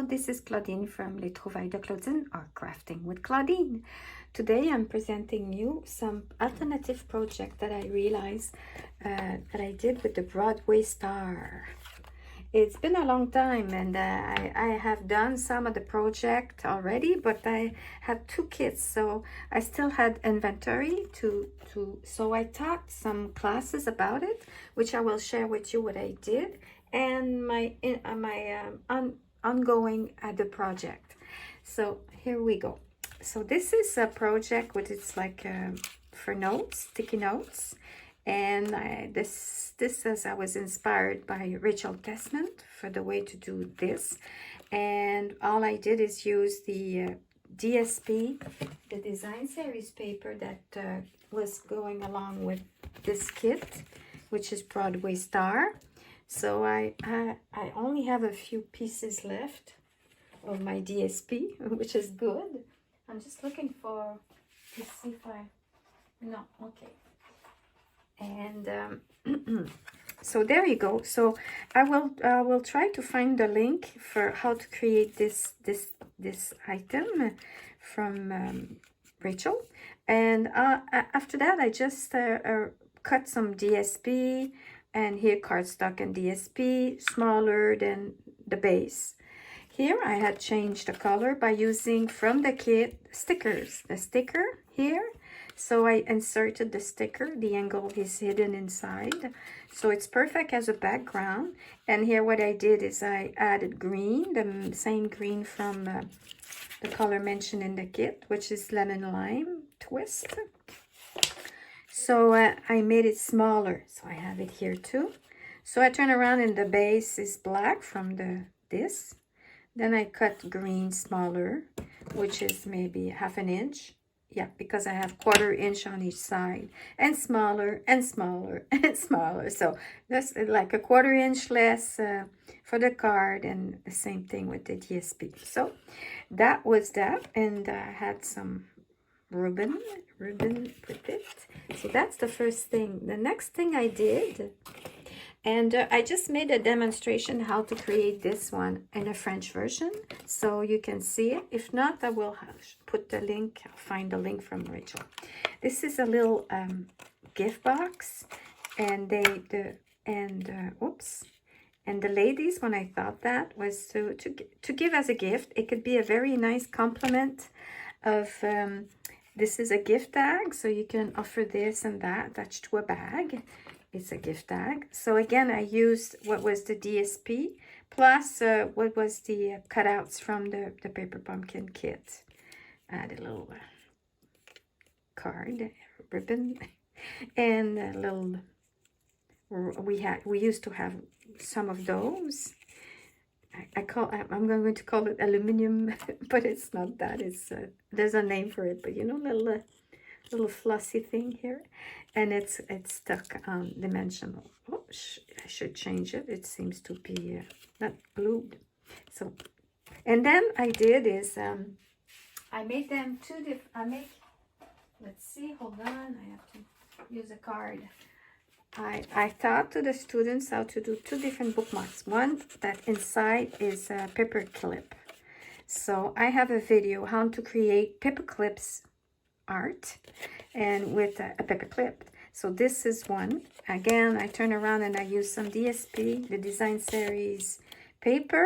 this is Claudine from Les Trouvailles de Claudine or Crafting with Claudine. Today I'm presenting you some alternative project that I realized that I did with the Broadway star. It's been a long time and I have done some of the project already, but I had 2 kids, so I still had inventory so I taught some classes about it, which I will share with you what I did and my ongoing at the project. So here we go. So this is a project which it's like for notes, sticky notes, and this says I was inspired by Rachel Desmond for the way to do this, and all I did is use the DSP, the design series paper that was going along with this kit, which is Broadway Star. So I only have a few pieces left of my DSP, which is good. I'm just looking to see if no, okay. And so there you go. So I will try to find the link for how to create this item from Rachel. And after that, I just cut some DSP. And here cardstock and DSP, smaller than the base. Here I had changed the color by using from the kit stickers. The sticker here. So I inserted the sticker. The angle is hidden inside. So it's perfect as a background. And here what I did is I added green, the same green from the color mentioned in the kit, which is lemon lime twist. So I made it smaller, so I have it here too. So I turn around and the base is black from this. Then I cut green smaller, which is maybe 1/2 inch. Yeah, because I have 1/4 inch on each side, and smaller and smaller and smaller. So that's like a 1/4 inch less for the card, and the same thing with the DSP. So that was that, and I had some ribbon with it. So that's the first thing. The next thing I did, and I just made a demonstration how to create this one in a French version, so you can see it. If not, I will put the link, find the link from Rachel. This is a little gift box, and and the ladies, when I thought that, was to give as a gift. It could be a very nice compliment of this is a gift tag, so you can offer this and that attached to a bag. It's a gift tag. So again, I used what was the DSP plus what was the cutouts from the paper pumpkin kit. Add a little card, ribbon, and a little. We used to have some of those. I'm going to call it aluminum, but it's not that. It's there's a name for it, but you know, little flossy thing here, and it's stuck on dimensional. Oh, I should change it. It seems to be not glued. So, and then I did is I made them two different. Let's see. Hold on. I have to use a card. I taught to the students how to do 2 different bookmarks. One that inside is a paper clip. So I have a video how to create paper clips art and with a paper clip. So this is one. Again, I turn around and I use some DSP, the design series paper,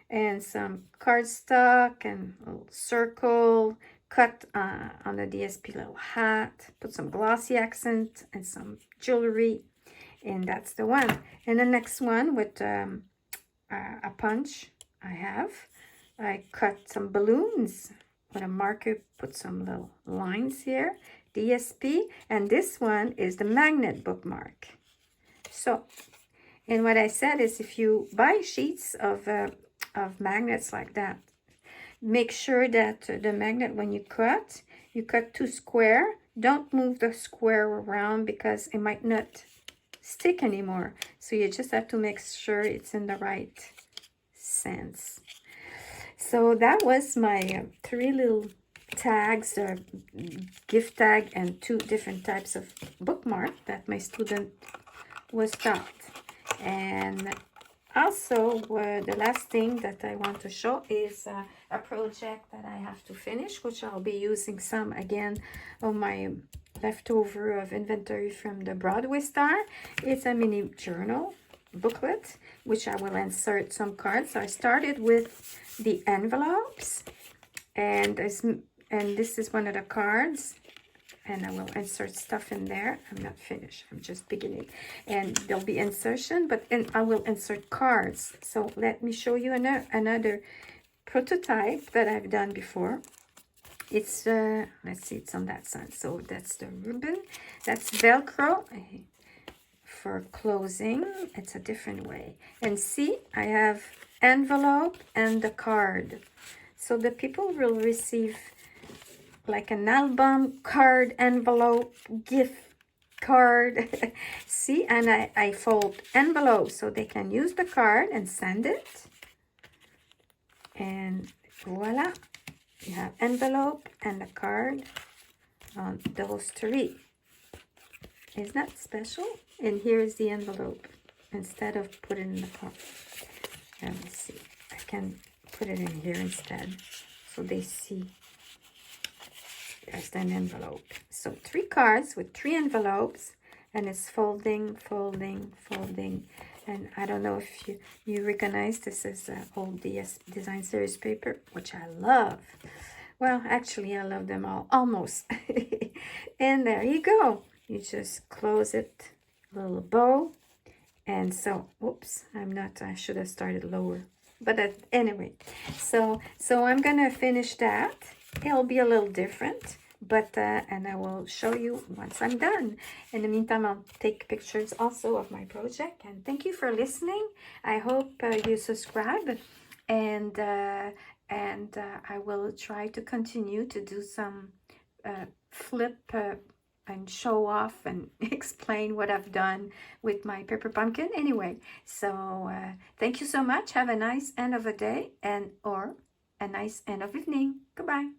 and some cardstock and a little circle, cut on the DSP little hat, put some glossy accent and some jewelry. And that's the one. And the next one with a punch I cut some balloons with a marker, put some little lines here, DSP, and this one is the magnet bookmark. So, and what I said is if you buy sheets of magnets like that, make sure that the magnet, when you cut 2 square. Don't move the square around because it might not stick anymore. So you just have to make sure it's in the right sense. So that was my 3 little tags, gift tag, and 2 different types of bookmark that my student was taught. And Also, the last thing that I want to show is a project that I have to finish, which I'll be using some again of my leftover of inventory from the Broadway Star. It's a mini journal booklet, which I will insert some cards. So I started with the envelopes, and this is one of the cards. And I will insert stuff in there. I'm not finished. I'm just beginning. And there'll be insertion, but I will insert cards. So let me show you another prototype that I've done before. It's, let's see, it's on that side. So that's the ribbon. That's Velcro for closing. It's a different way. And see, I have envelope and the card. So the people will receive like an album, card, envelope, gift card. See, and I fold envelopes so they can use the card and send it. And voila, you have envelope and the card on those three. Isn't that special? And here's the envelope instead of putting in the card. Let me see. I can put it in here instead so they see. There's an envelope. So 3 cards with 3 envelopes, and it's folding, folding, folding. And I don't know if you recognize this is old DS Design Series paper, which I love. Well, actually, I love them all, almost. And there you go. You just close it, a little bow. And so, oops, I should have started lower. But anyway, so I'm going to finish that. It'll be a little different, but and I will show you once I'm done. In the meantime, I'll take pictures also of my project. And thank you for listening. I hope you subscribe, and I will try to continue to do some flip and show off and explain what I've done with my paper pumpkin. Anyway, so thank you so much. Have a nice end of a day or a nice end of evening. Goodbye.